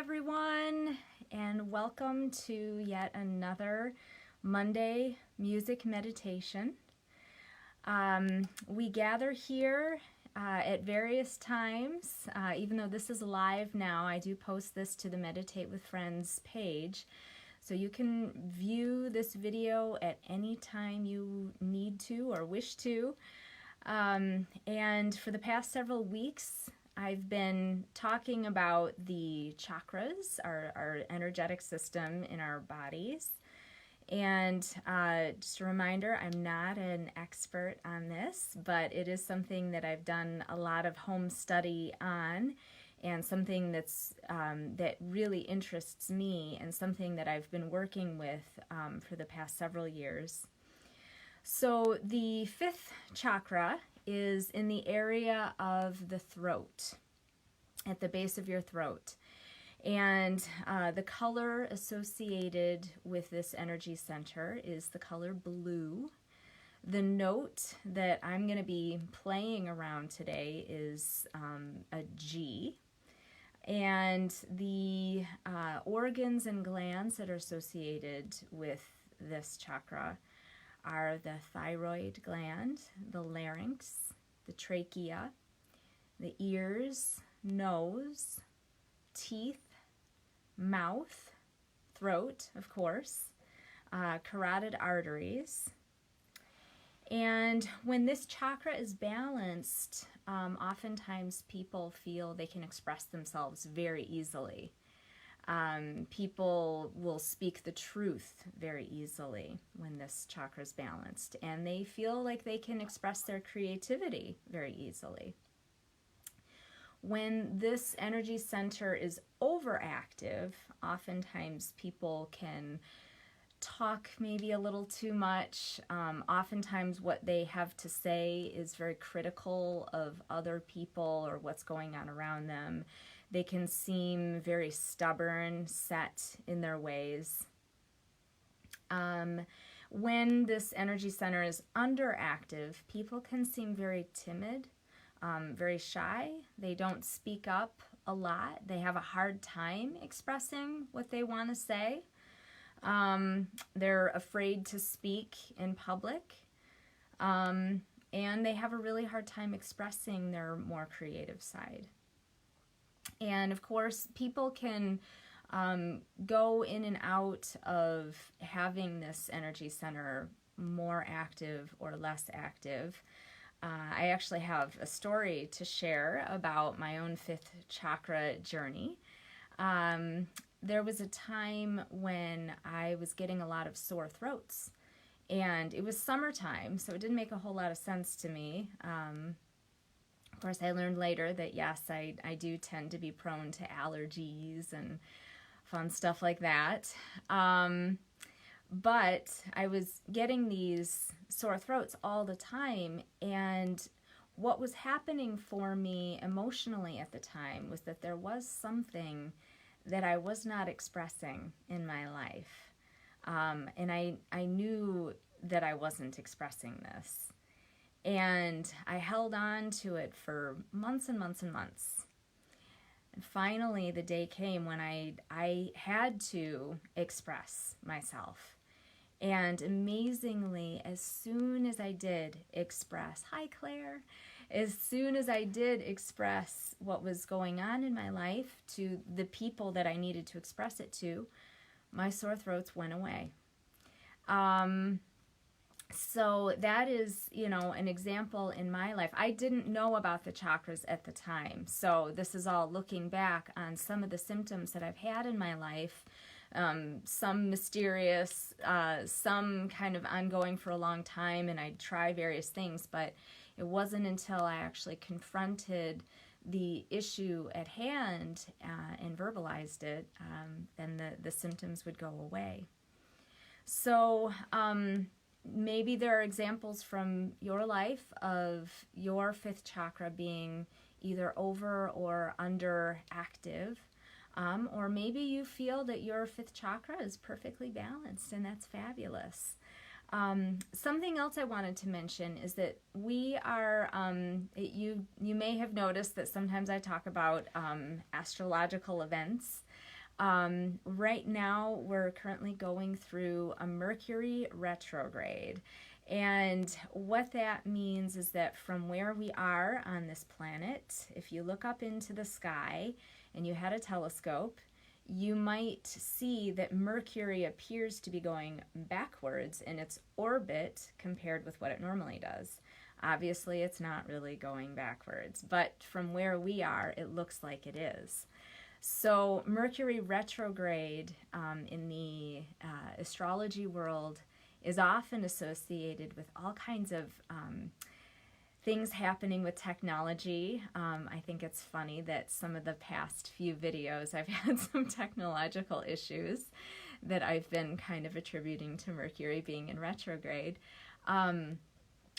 everyone, and welcome to yet another Monday music meditation. We gather here at various times. Even though this is live now, I do post this to the Meditate with Friends page. So you can view this video at any time you need to or wish to. And for the past several weeks, I've been talking about the chakras, our energetic system in our bodies. And just a reminder, I'm not an expert on this, but it is something that I've done a lot of home study on, and something that really interests me, and something that I've been working with for the past several years. So the fifth chakra is in the area of the throat, at the base of your throat. And the color associated with this energy center is the color blue. The note that I'm going to be playing around today is a G. And the organs and glands that are associated with this chakra are the thyroid gland, the larynx, the trachea, the ears, nose, teeth, mouth, throat, of course, carotid arteries. And when this chakra is balanced, oftentimes people feel they can express themselves very easily. People will speak the truth very easily when this chakra is balanced, and they feel like they can express their creativity very easily. When this energy center is overactive, oftentimes people can talk maybe a little too much. Oftentimes what they have to say is very critical of other people or what's going on around them. They can seem very stubborn, set in their ways. When this energy center is underactive, people can seem very timid, very shy. They don't speak up a lot. They have a hard time expressing what they want to say. They're afraid to speak in public. And they have a really hard time expressing their more creative side. And of course, people can go in and out of having this energy center more active or less active. I actually have a story to share about my own fifth chakra journey. There was a time when I was getting a lot of sore throats, and it was summertime, so it didn't make a whole lot of sense to me. Of course, I learned later that yes, I do tend to be prone to allergies and fun stuff like that. But I was getting these sore throats all the time, and what was happening for me emotionally at the time was that there was something that I was not expressing in my life. And I knew that I wasn't expressing this. And I held on to it for months and months and months. And finally, the day came when I had to express myself. And amazingly, as soon as I did express, hi Claire, as soon as I did express what was going on in my life to the people that I needed to express it to, my sore throats went away. So that is, an example in my life. I didn't know about the chakras at the time. So this is all looking back on some of the symptoms that I've had in my life. Some mysterious, some kind of ongoing for a long time, and I'd try various things, but it wasn't until I actually confronted the issue at hand and verbalized it, then the symptoms would go away. So maybe there are examples from your life of your fifth chakra being either over or underactive. Or maybe you feel that your fifth chakra is perfectly balanced, and that's fabulous. Something else I wanted to mention is that we are, you may have noticed that sometimes I talk about astrological events. Right now, we're currently going through a Mercury retrograde. And what that means is that from where we are on this planet, if you look up into the sky and you had a telescope, you might see that Mercury appears to be going backwards in its orbit compared with what it normally does. Obviously, it's not really going backwards, but from where we are, it looks like it is. So Mercury retrograde in the astrology world is often associated with all kinds of things happening with technology. I think it's funny that some of the past few videos I've had some technological issues that I've been kind of attributing to Mercury being in retrograde.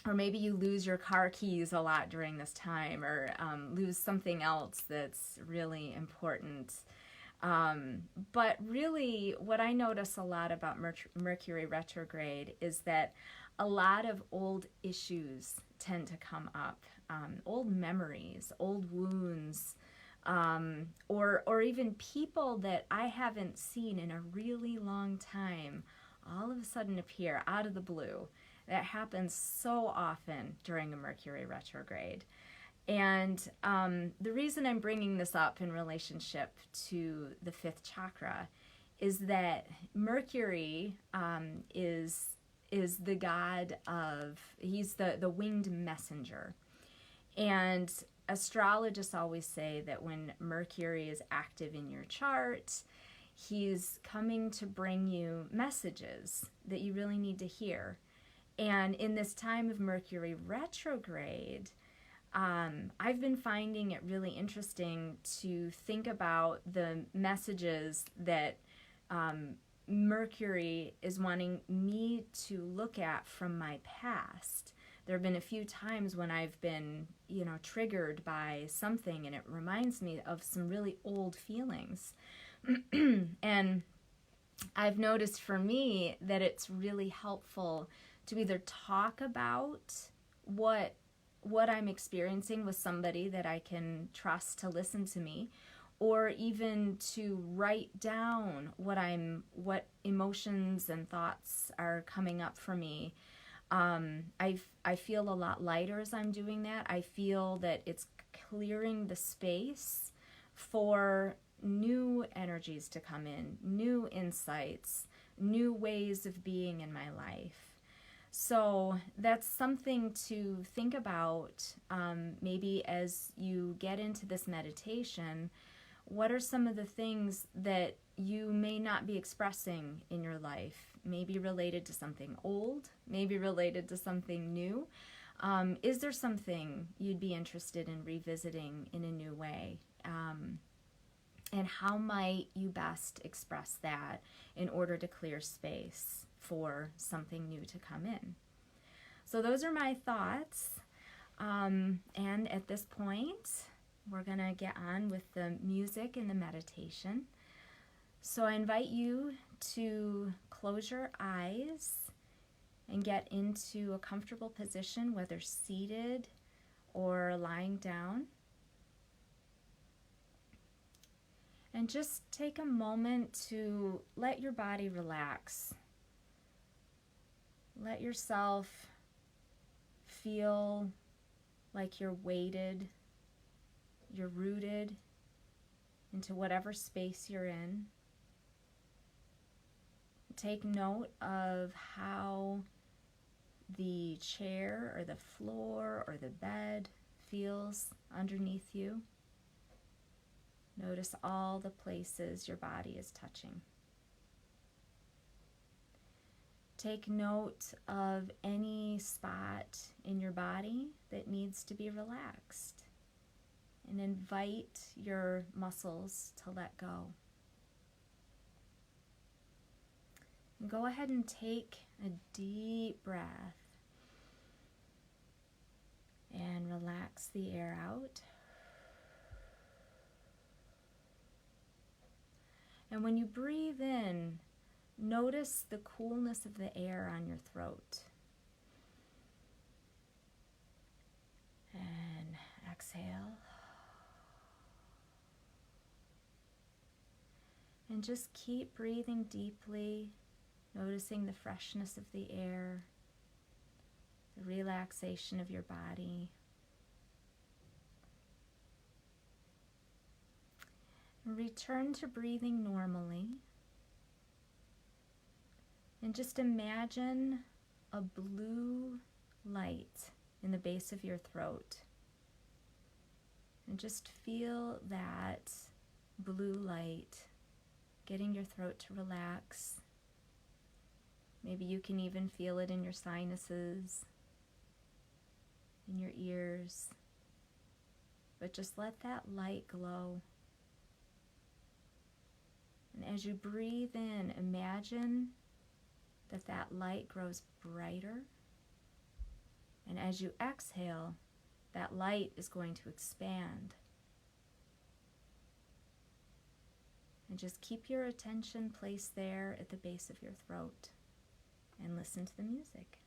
Or maybe you lose your car keys a lot during this time, or lose something else that's really important. But really, what I notice a lot about Mercury retrograde is that a lot of old issues tend to come up. Old memories, old wounds, or even people that I haven't seen in a really long time all of a sudden appear out of the blue. That happens so often during a Mercury retrograde. And the reason I'm bringing this up in relationship to the fifth chakra is that Mercury is the god of, he's the winged messenger. And astrologists always say that when Mercury is active in your chart, he's coming to bring you messages that you really need to hear. And in this time of Mercury retrograde, I've been finding it really interesting to think about the messages that Mercury is wanting me to look at from my past. There have been a few times when I've been, triggered by something, and it reminds me of some really old feelings. And I've noticed for me that it's really helpful to either talk about what I'm experiencing with somebody that I can trust to listen to me, or even to write down what emotions and thoughts are coming up for me. I feel a lot lighter as I'm doing that. I feel that it's clearing the space for new energies to come in, new insights, new ways of being in my life. So that's something to think about, maybe as you get into this meditation. What are some of the things that you may not be expressing in your life? Maybe related to something old, maybe related to something new. Is there something you'd be interested in revisiting in a new way? And how might you best express that in order to clear space for something new to come in? So those are my thoughts. And at this point, we're going to get on with the music and the meditation. So I invite you to close your eyes and get into a comfortable position, whether seated or lying down. And just take a moment to let your body relax. Let yourself feel like you're weighted, you're rooted into whatever space you're in. Take note of how the chair or the floor or the bed feels underneath you. Notice all the places your body is touching. Take note of any spot in your body that needs to be relaxed, and invite your muscles to let go. And go ahead and take a deep breath and relax the air out. And when you breathe in, notice the coolness of the air on your throat. And exhale. And just keep breathing deeply, noticing the freshness of the air, the relaxation of your body. And return to breathing normally. And just imagine a blue light in the base of your throat. And just feel that blue light getting your throat to relax. Maybe you can even feel it in your sinuses, in your ears. But just let that light glow. And as you breathe in, imagine that that light grows brighter. And as you exhale, that light is going to expand. And just keep your attention placed there at the base of your throat and listen to the music.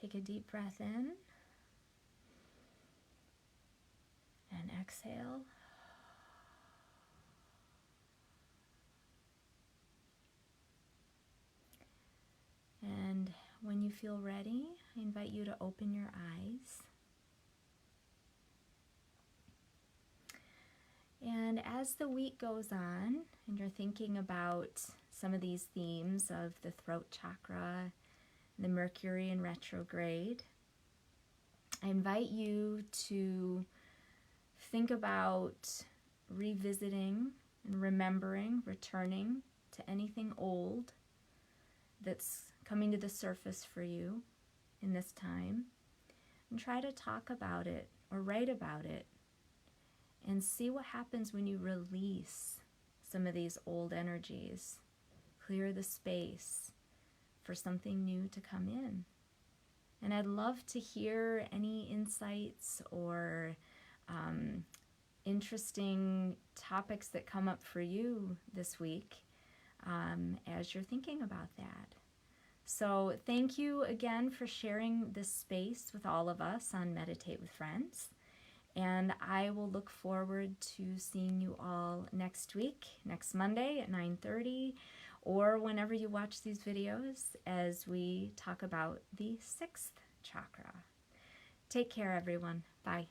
Take a deep breath in and exhale. And when you feel ready, I invite you to open your eyes. And as the week goes on, and you're thinking about some of these themes of the throat chakra, the Mercury in retrograde, I invite you to think about revisiting and remembering, returning to anything old that's coming to the surface for you in this time, and try to talk about it or write about it and see what happens when you release some of these old energies, clear the space for something new to come in. And I'd love to hear any insights or interesting topics that come up for you this week as you're thinking about that. So thank you again for sharing this space with all of us on Meditate with Friends. And I will look forward to seeing you all next week, next Monday at 9:30, or whenever you watch these videos as we talk about the 6th chakra. Take care, everyone. Bye.